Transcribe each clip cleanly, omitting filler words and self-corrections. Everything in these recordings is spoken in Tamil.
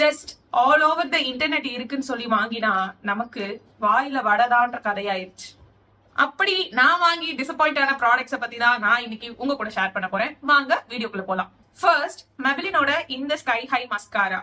Just all over the internet இருக்குன்னு சொல்லி வாங்கினா நமக்கு வாயில வடதான்ற கதையாயிருச்சு. அப்படி நான் வாங்கி டிசப்பாயிண்ட் ஆன ப்ராடக்ட்ஸை பத்தி தான் நான் இன்னைக்கு உங்க கூட ஷேர் பண்ண போறேன். வாங்க வீடியோக்குள்ள போலாம். ஃபர்ஸ்ட், மெபிலினோட இந்த ஸ்கை ஹை மஸ்காரா.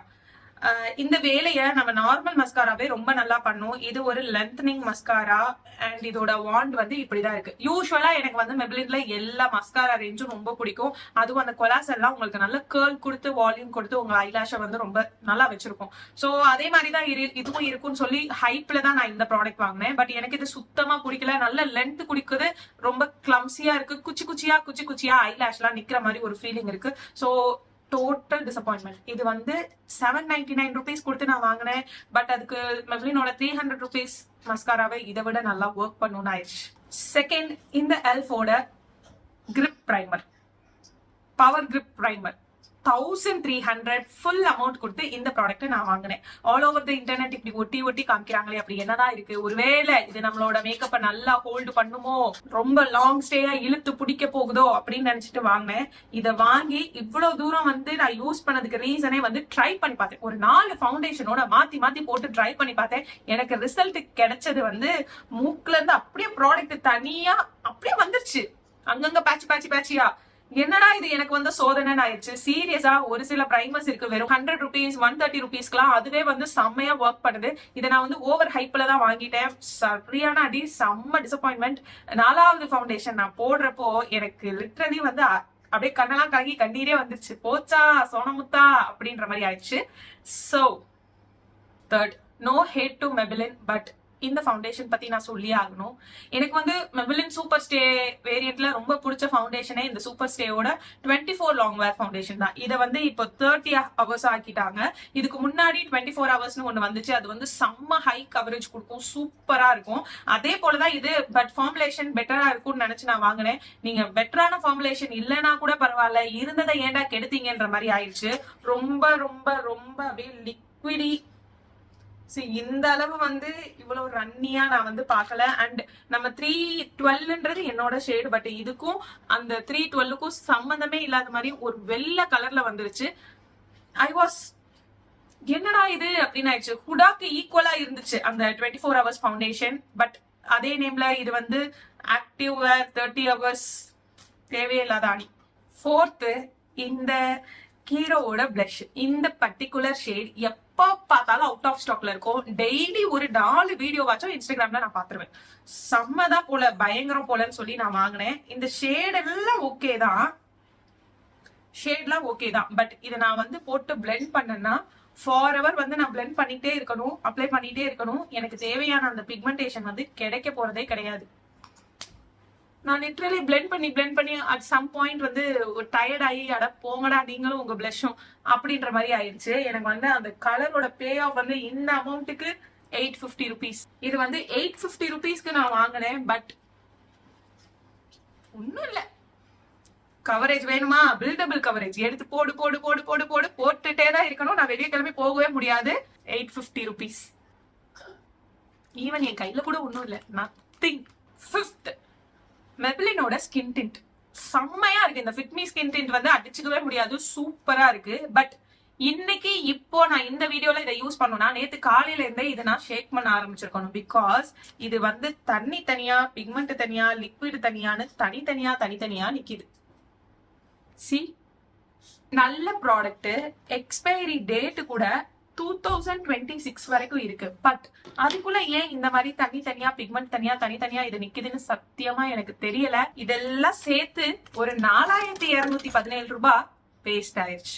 இந்த வேலையை நம்ம நார்மல் மஸ்காராவே ரொம்ப நல்லா பண்ணும். இது ஒரு லென்த்னிங் மஸ்காரா அண்ட் இதோட வாண்ட் வந்து இப்படிதான் இருக்கு. யூஸ்வலா எனக்கு வந்து மெபிலின்ல எல்லா மஸ்காரா ரேஞ்சும் ரொம்ப பிடிக்கும். அதுவும் அந்த கொலாஸ் எல்லாம் உங்களுக்கு நல்ல கேர்ள் கொடுத்து வால்யூம் கொடுத்து உங்க ஐலாஷை வந்து ரொம்ப நல்லா வச்சிருக்கும். சோ அதே மாதிரிதான் இதுவும் இருக்கும்னு சொல்லி ஹைப்ல தான் நான் இந்த ப்ராடக்ட் வாங்கினேன். பட் எனக்கு இது சுத்தமா பிடிக்கல. நல்ல லென்த் குடிக்குது, ரொம்ப கிளம்சியா இருக்கு, குச்சி குச்சியா ஐலாஷ் எல்லாம் நிக்கிற மாதிரி ஒரு ஃபீலிங் இருக்கு. So total disappointment. இது வந்து 799 rupees கொடுத்து நான் வாங்கினேன். பட் அதுக்கு மெபிலினோட 300 rupees மஸ்காராவை இதை விட நல்லா ஒர்க் பண்ணணும்னு ஆயிடுச்சு. செகண்ட், இந்த எல்ஃபோட grip primer, power grip primer 1300 full amount கொடுத்து இந்த ப்ராடக்ட் நான் வாங்கினேன். ஆல் ஓவர் த இன்டர்நெட் இப்படி ஒட்டி காமிக்கிறாங்களே, அப்படி என்னதான் இருக்கு? ஒருவேளை இது நம்மளோட மேக்கப்பை நல்லா ஹோல்டு பண்ணுமோ, ரொம்ப லாங் ஸ்டேயா இழுத்து பிடிக்க போகுதோ அப்படின்னு நினைச்சிட்டு வாங்கினேன். இதை வாங்கி இவ்வளவு தூரம் வந்து நான் யூஸ் பண்ணதுக்கு ரீசனே வந்து ட்ரை பண்ணி பார்த்தேன். ஒரு 4 ஃபவுண்டேஷனோட மாத்தி போட்டு ட்ரை பண்ணி பார்த்தேன். எனக்கு ரிசல்ட் கிடைச்சது வந்து மூக்குல இருந்து அப்படியே ப்ராடக்ட் தனியா அப்படியே வந்துருச்சு. அங்கங்க பேட்சியா. என்னடா இது எனக்கு வந்து சோதனை ஆயிடுச்சு. சீரியஸா ஒரு சில பிரைமர்ஸ் இருக்கு வெறும் 100 rupees 130 rupeesக்குலாம் அதுவே வந்து செம்மையா ஒர்க் பண்ணுது. இதை நான் வந்து ஓவர் ஹைப்ல தான் வாங்கிட்டேன். சரியான அடி, செம்ம டிசப்பாயின்மெண்ட். 4வது ஃபவுண்டேஷன் நான் போடுறப்போ எனக்கு லிட்டரலி வந்து அப்படியே கண்ணெல்லாம் கலங்கி கண்ணீரே வந்துருச்சு. போச்சா சோனமுத்தா அப்படின்ற மாதிரி ஆயிடுச்சு. So third, no hate to Maybelline, but இந்த ஃபவுண்டேஷன் பத்தி நான் சொல்லியே ஆகணும். எனக்கு வந்து மெபிலின் சூப்பர் ஸ்டே வேரியன்ட்ல ரொம்ப பிடிச்ச ஃபவுண்டேஷனே இந்த சூப்பர் ஸ்டேயோட 24 லாங் வேர் ஃபவுண்டேஷன் தான். இதை வந்து இப்போ 30 hours ஆக்கிட்டாங்க. இதுக்கு முன்னாடி 24 hours ஒண்ணு வந்துச்சு. அது வந்து செம்ம ஹை கவரேஜ் கொடுக்கும், சூப்பரா இருக்கும். அதே போலதான் இது, பட் ஃபார்முலேஷன் பெட்டரா இருக்கும்னு நினைச்சு நான் வாங்கினேன். நீங்க பெட்டரான ஃபார்முலேஷன் இல்லைன்னா கூட பரவாயில்ல, இருந்ததை ஏன்டா கெடுத்தீங்கன்ற மாதிரி ஆயிடுச்சு. ரொம்ப அப்படியே லிக்விடி. இந்த அளவு வந்து இவ்வளவு ரன்னியா நான் வந்து பார்க்கல. அண்ட் நம்ம 312ன்றது என்னோட ஷேடு, பட் இதுக்கும் அந்த 312க்கும் சம்பந்தமே இல்லாத மாதிரி ஒரு வெள்ளை கலர்ல வந்துருச்சு. ஐ வாஸ் என்னடா இது அப்படின்னு ஆயிடுச்சு. ஹுடாக்கு ஈக்குவலா இருந்துச்சு அந்த 24 hours ஃபவுண்டேஷன். பட் அதே நேம்ல இது வந்து ஆக்டிவ் வேர் 30 hours தேவையே இல்லாத அணி. ஃபோர்த்து, இந்த ஹீரோவோட பிளஷ், இந்த பர்டிகுலர் ஷேட் எப்ப பார்த்தாலும் அவுட் ஆஃப் ஸ்டாக்ல இருக்கும். டெய்லி ஒரு 4 வீடியோ வாச்சும் இன்ஸ்டாகிராம்ல நான் பாத்துருவேன். செம்மதான் போல, பயங்கரம் போலன்னு சொல்லி நான் வாங்கினேன். இந்த ஷேட் எல்லாம் ஓகே தான், பட் இதை நான் வந்து போட்டு பிளெண்ட் பண்ணேன்னா ஃபாரெவர் வந்து நான் பிளெண்ட் பண்ணிட்டே இருக்கணும், அப்ளை பண்ணிட்டே இருக்கணும். எனக்கு தேவையான அந்த பிக்மெண்டேஷன் வந்து கிடைக்க போறதே கிடையாது. நான் லிட்டரலி பிளெண்ட் பண்ணி அட் சம் பாயிண்ட் வந்து ஒரு டயர்ட் ஆகி அட போங்கடா நீங்களும் உங்க பிளஷும் அப்படின்ற மாதிரி ஆயிடுச்சு. எனக்கு வந்து அந்த கலரோட பே ஆஃப் வந்து இந்த அமௌண்ட்டுக்கு 850 rupees. இது வந்து 850 rupeesக்கு நான் வாங்கினேன். பட் ஒன்னும் இல்ல, கவரேஜ் வேணுமா, பில்டபிள் கவரேஜ் எடுத்து போட்டுட்டே தான் இருக்கணும். நான் வெளியே கிளம்பி போகவே முடியாது. 850 rupees. ஈவன் என் கையில கூட ஒன்னும் இல்ல, நத்திங். ஃபிஃப்த், மெபிலினோட ஸ்கின் டிண்ட் செம்மையா இருக்கு. இந்த ஃபிட்மி ஸ்கின் டிண்ட் வந்து அடிச்சுக்கவே முடியாது, சூப்பரா இருக்கு. பட் இன்னைக்கு இப்போ நான் இந்த வீடியோல இதை யூஸ் பண்ணணும்னா நேத்து காலையில இருந்தே இதை நான் ஷேக் பண்ண ஆரம்பிச்சிருக்கணும். பிகாஸ் இது வந்து தண்ணி தனியா, பிக்மெண்ட் தனியா, லிக்விட் தனியான்னு தனித்தனியா நிக்குது. சி, நல்ல ப்ராடக்ட், எக்ஸ்பைரி டேட் கூட 2026 வரைக்கும் இருக்கு. பட் அதுக்குள்ள ஏன் இந்த மாதிரி தனித்தனியா பிக்மெண்ட் தனித்தனியா இது நிக்குதுன்னு சத்தியமா எனக்கு தெரியல. இதெல்லாம் சேர்த்து ஒரு 4217 ரூபாய் வேஸ்ட் ஆயிடுச்சு.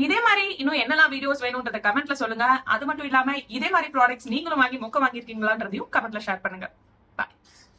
இதே மாதிரி இன்னும் என்னெல்லாம் வீடியோஸ் வேணும்ன்றத கமெண்ட்ல சொல்லுங்க. அது மட்டும் இல்லாம இதே மாதிரி ப்ராடக்ட்ஸ் நீங்களும் வாங்கி மொக்க வாங்கிருக்கீங்களான்றதையும் கமெண்ட்ல ஷேர் பண்ணுங்க.